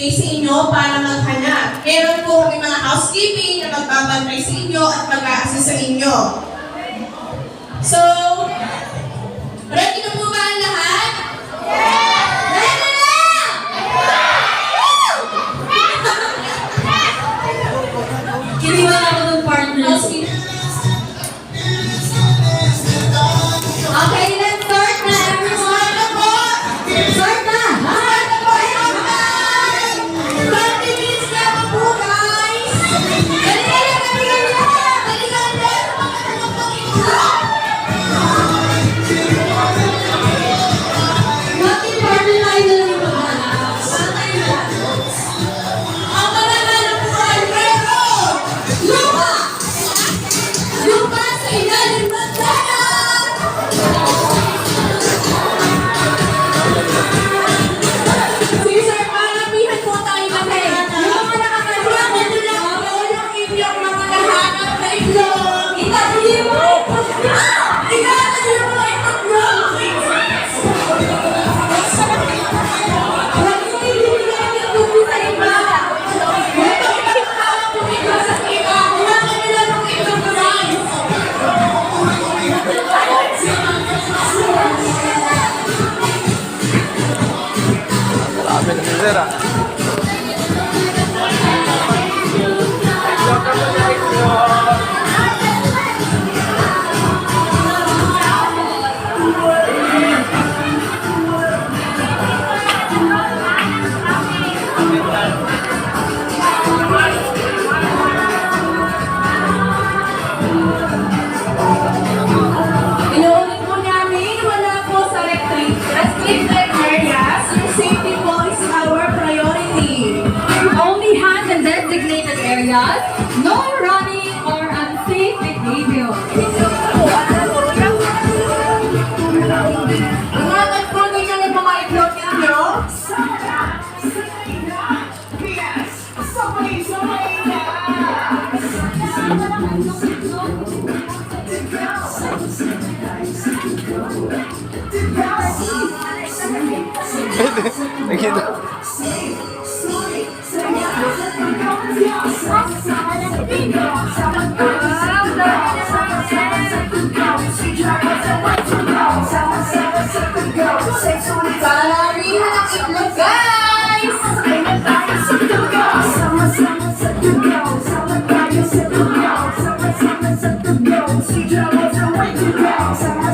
magbibigay sa inyo para maghanap. Meron po kami mga housekeeping na magbabantay sa inyo at mag-a-assist sa inyo. So, ready na po ba ang lahat? Ready na! Kiniwala ako ng partners. Okay, let's start na everyone. Start na! Start na po! 20 minutes na po guys! Bakit partner tayo na lang yung maghanap? Saan tayo na? Ang mananalo po ay meron! Lupa! Lupa sa ilalim ng dagat! Sige sir, malapihan po tayo kasi. Yung mga nakakaliwa, ito lang po yung inyong mga nahanap na itlog. Itabi mo! Itabi mo na itlog! Huwag mo ibibigay yung lupa sa iba! Grabe na si Sir ah. Inuulit po namin, wala po sa restricted areas. Yung safety po is our priority. Only hand in designated areas, no running or unsafe behavior. Ingatan po ninyo yung mga itlog ninyo. Nakita. Salarihan ang itlog, guys! Sama-sama